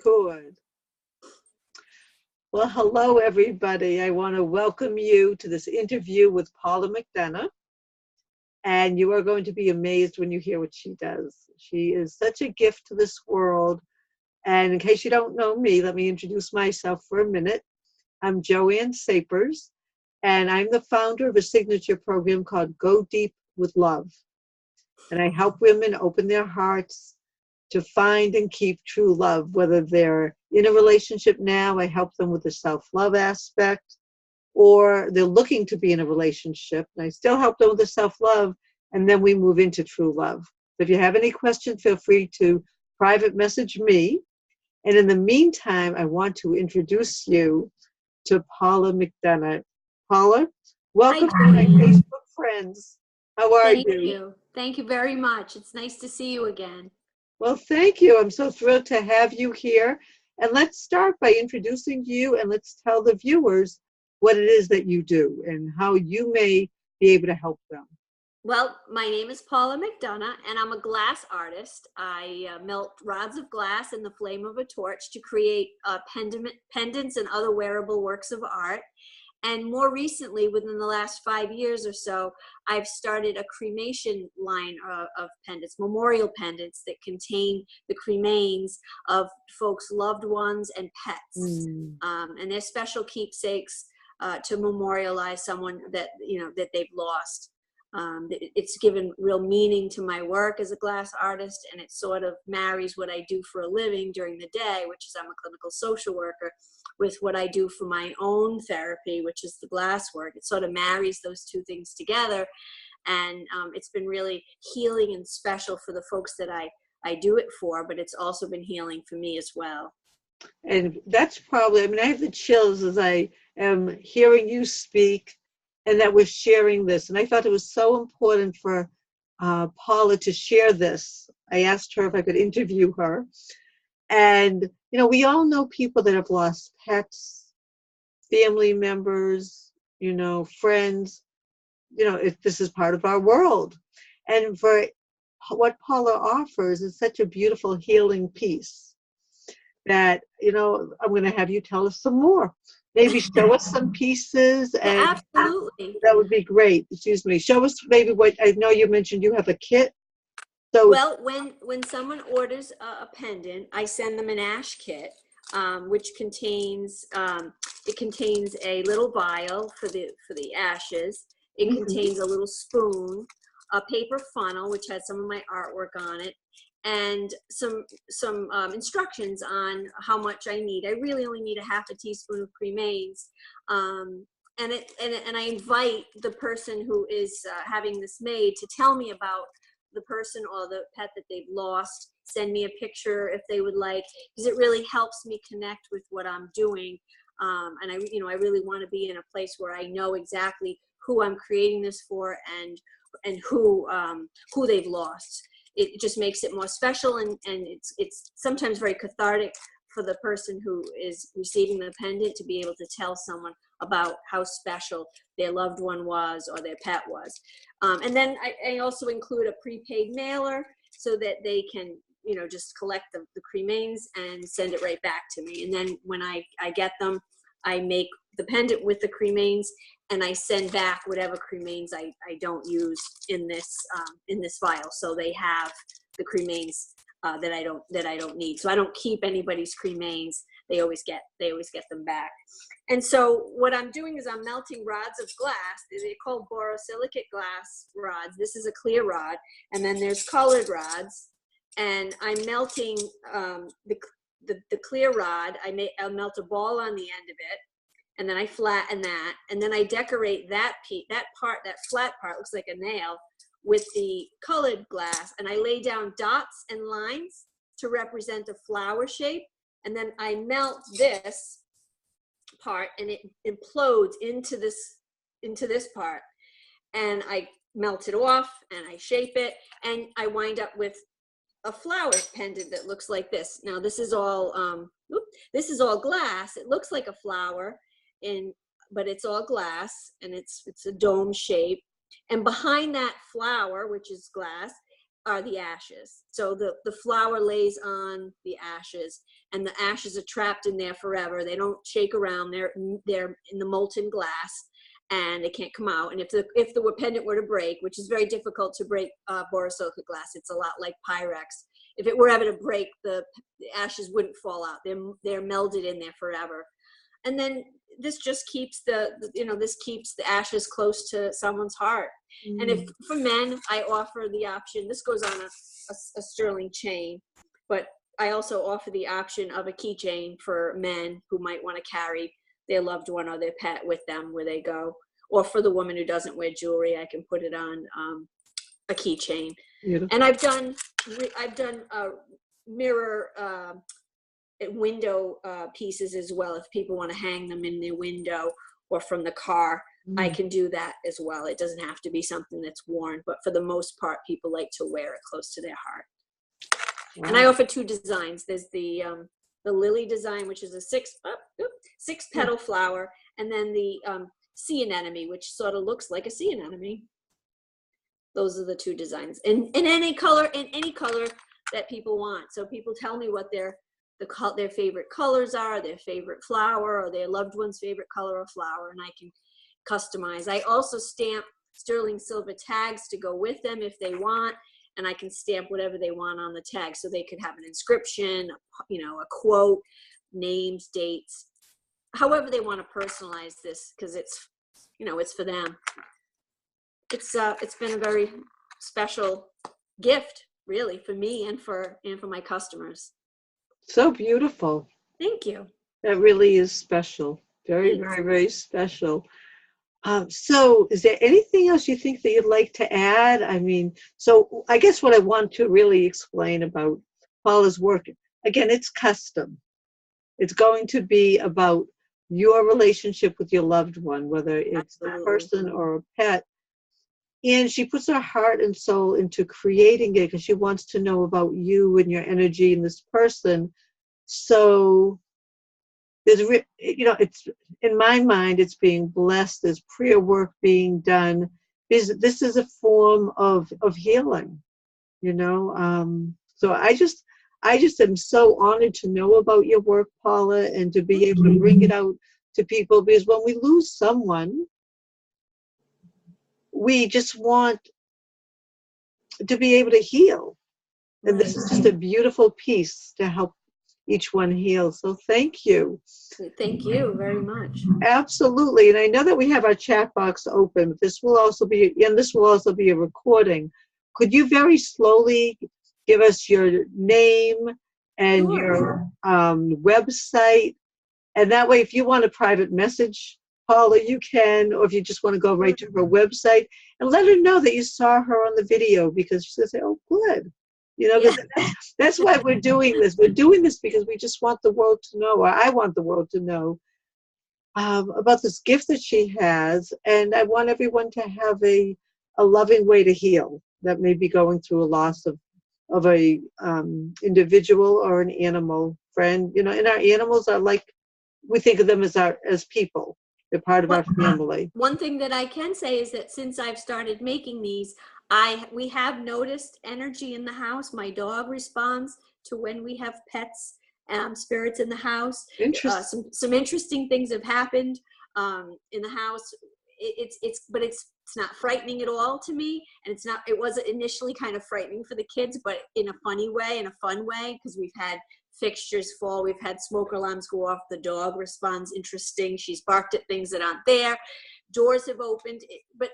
Good. Well, hello, everybody. I want to welcome you to this interview with Paula McDonough. And you are going to be amazed when you hear what she does. She is such a gift to this world. And in case you don't know me, let me introduce myself for a minute. I'm Joanne Sapers, and I'm the founder of a signature program called Go Deep with Love. And I help women open their hearts to find and keep true love, whether they're in a relationship now, I help them with the self-love aspect, or they're looking to be in a relationship, and I still help them with the self-love, and then we move into true love. So if you have any questions, feel free to private message me. And in the meantime, I want to introduce you to Paula McDonough. Paula, welcome to my Facebook friends. How are you? Thank you. Thank you very much. It's nice to see you again. Well, thank you. I'm so thrilled to have you here. And let's start by introducing you, and let's tell the viewers what it is that you do and how you may be able to help them. Well, my name is Paula McDonough, and I'm a glass artist. I melt rods of glass in the flame of a torch to create pendants and other wearable works of art. And more recently, within the last 5 years or so, I've started a cremation line of pendants, memorial pendants that contain the cremains of folks' loved ones and pets. And they're special keepsakes to memorialize someone that, that they've lost. It's given real meaning to my work as a glass artist, and it sort of marries what I do for a living during the day, which is I'm a clinical social worker, with what I do for my own therapy, which is the glass work. It sort of marries those two things together, and it's been really healing and special for the folks that I do it for, but it's also been healing for me as well. And that's probably, I have the chills as I am hearing you speak, and that we're sharing this. And I thought it was so important for Paula to share this. I asked her if I could interview her. And, we all know people that have lost pets, family members, friends. If this is part of our world. And for what Paula offers is such a beautiful healing piece that, I'm going to have you tell us some more. Maybe show us some pieces. And yeah, absolutely. That would be great. Excuse me. Show us maybe what, I know you mentioned you have a kit. So, well, when someone orders a pendant, I send them an ash kit, which contains it contains a little vial for the ashes. It contains a little spoon, a paper funnel which has some of my artwork on it, and some instructions on how much I need. I really only need a half a teaspoon of cremains, and I invite the person who is having this made to tell me about the person or the pet that they've lost. Send me a picture if they would like, because it really helps me connect with what I'm doing. And I really want to be in a place where I know exactly who I'm creating this for and who they've lost. It just makes it more special, and it's sometimes very cathartic for the person who is receiving the pendant to be able to tell someone about how special their loved one was or their pet was. And then I also include a prepaid mailer so that they can, just collect the cremains and send it right back to me. And then when I get them, I make the pendant with the cremains, and I send back whatever cremains I don't use in this file, so they have the cremains that I don't need. So I don't keep anybody's cremains. They always get them back. And so what I'm doing is I'm melting rods of glass. They're called borosilicate glass rods. This is a clear rod, and then there's colored rods. And I'm melting the clear rod. I'll melt a ball on the end of it, and then I flatten that, and then I decorate that flat part, looks like a nail, with the colored glass, and I lay down dots and lines to represent a flower shape, and then I melt this part, and it implodes into this part, and I melt it off, and I shape it, and I wind up with a flower pendant that looks like this. Now this is all glass. It looks like a flower, but it's all glass, and it's a dome shape. And behind that flower, which is glass, are the ashes. So the flower lays on the ashes, and the ashes are trapped in there forever. They don't shake around. They're in the molten glass, and they can't come out. And if the pendant were to break, which is very difficult to break borosilicate glass, it's a lot like Pyrex. If it were ever to break, the ashes wouldn't fall out. They're melded in there forever. And then this just keeps this keeps the ashes close to someone's heart. And if for men, I offer the option. This goes on a sterling chain, but I also offer the option of a keychain for men who might want to carry their loved one or their pet with them where they go. Or for the woman who doesn't wear jewelry, I can put it on a keychain. And I've done mirror window pieces as well. If people want to hang them in their window or from the car, I can do that as well. It doesn't have to be something that's worn, but for the most part, people like to wear it close to their heart. Wow. And I offer 2 designs. There's the lily design, which is a 6 petal flower, and then the sea anemone, which sort of looks like a sea anemone. Those are the 2 designs, in any color that people want. So people tell me what their favorite colors are, their favorite flower, or their loved one's favorite color or flower, and I can customize. I also stamp sterling silver tags to go with them if they want, and I can stamp whatever they want on the tag, so they could have an inscription, a quote, names, dates, however they want to personalize this, because it's for them. It's been a very special gift, really, for me and for my customers. So beautiful. Thank you. That really is special. Very, Thanks. very, very special. So is there anything else you think that you'd like to add? I mean, so I guess what I want to really explain about Paula's work, again, it's custom. It's going to be about your relationship with your loved one, whether it's a person or a pet. And she puts her heart and soul into creating it because she wants to know about you and your energy and this person. So there's, it's in my mind, it's being blessed. There's prayer work being done. This is a form of healing, So I just am so honored to know about your work, Paula, and to be able to bring it out to people, because when we lose someone, we just want to be able to heal. And this is just a beautiful piece to help each one heal. So thank you. Thank you very much. Absolutely. And I know that we have our chat box open. This will also be a recording. Could you very slowly give us your name and your website? And that way, if you want a private message Paula, you can, or if you just want to go right to her website and let her know that you saw her on the video, because she's going to say, oh, good. That's why we're doing this. We're doing this because we just want the world to know, or I want the world to know about this gift that she has. And I want everyone to have a loving way to heal that may be going through a loss of a individual or an animal friend. And our animals are like, we think of them as people. They're part of our family. One thing that I can say is that since I've started making these, we have noticed energy in the house. My dog responds to when we have pets, spirits in the house. Some interesting things have happened in the house. But it's not frightening at all to me, and it was initially kind of frightening for the kids, but in a funny way, in a fun way, because we've had fixtures fall, we've had smoke alarms go off, the dog responds interesting, she's barked at things that aren't there, doors have opened, but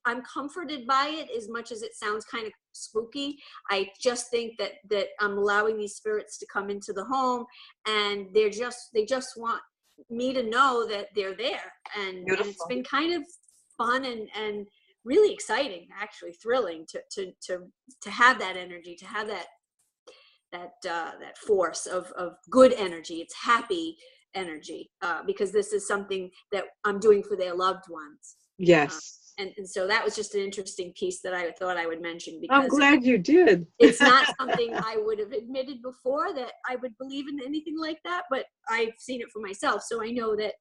I'm comforted by it, as much as it sounds kind of spooky. I just think that I'm allowing these spirits to come into the home, and they just want me to know that they're there, and it's been kind of fun and really exciting, actually thrilling to have that energy, to have that force of good energy. It's happy energy, because this is something that I'm doing for their loved ones. Yes. And so that was just an interesting piece that I thought I would mention, because I'm glad you did. It's not something I would have admitted before, that I would believe in anything like that, but I've seen it for myself. So I know that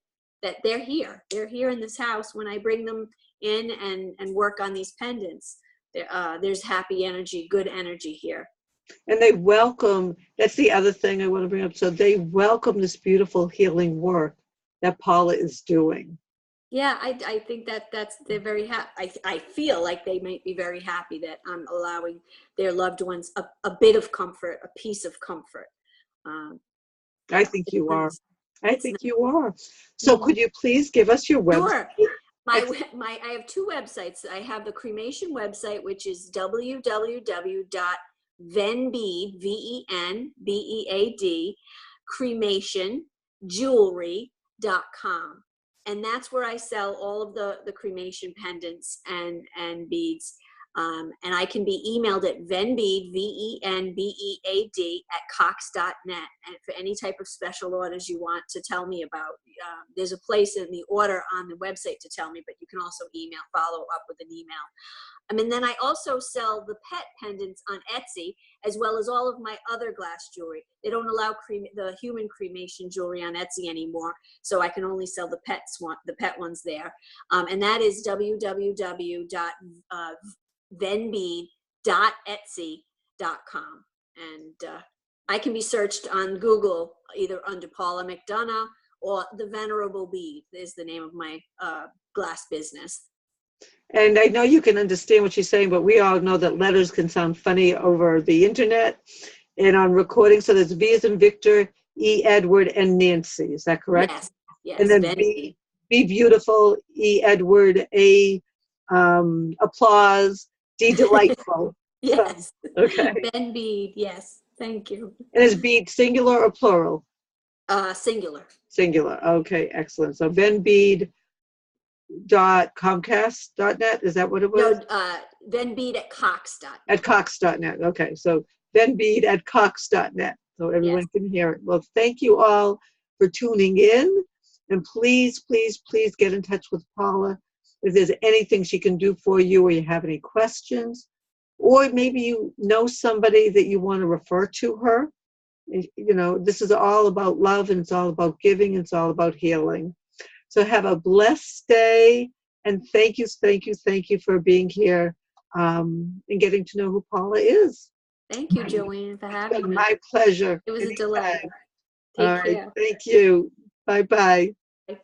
they're here. They're here in this house when I bring them in and work on these pendants. There's happy energy, good energy here. And they welcome, that's the other thing I want to bring up. So they welcome this beautiful healing work that Paula is doing. Yeah, I think they're very happy. I feel like they might be very happy that I'm allowing their loved ones a bit of comfort, a piece of comfort. Um, I think you are. nice. I It's think nice. you are. So could you please give us your website? Sure. I have two websites. I have the cremation website, which is www.venbead, VENBEAD, cremationjewelry.com. And that's where I sell all of the cremation pendants and beads. And I can be emailed at venbead, VENBEAD, @cox.net. And for any type of special orders you want to tell me about, there's a place in the order on the website to tell me, but you can also follow up with an email. And then I also sell the pet pendants on Etsy, as well as all of my other glass jewelry. They don't allow the human cremation jewelry on Etsy anymore, so I can only sell the pet ones there. And that is www.venbead.etsy.com. And I can be searched on Google either under Paula McDonough or The Venerable Bead is the name of my glass business. And I know you can understand what she's saying, but we all know that letters can sound funny over the internet and on recording. So there's V as in Victor, E, Edward, and Nancy. Is that correct? Yes, yes. And then B beautiful, E, Edward, A, applause, D, delightful. Yes. So, okay. Ben Bead, yes. Thank you. And is bead singular or plural? Singular. Singular. Okay, excellent. So venbead.comcast.net, is that what it was? No, venbead@cox.net. At cox.net. Okay, so venbead@cox.net, so everyone Yes. can hear it. Well, thank you all for tuning in, and please, please, please get in touch with Paula if there's anything she can do for you, or you have any questions, or maybe you know somebody that you want to refer to her. You know, this is all about love, and it's all about giving, and it's all about healing. So have a blessed day, and thank you for being here and getting to know who Paula is. Thank you, Joanne, for having me. My pleasure. It was Anytime. a delight. All Take right, care. thank you. Bye-bye. Bye.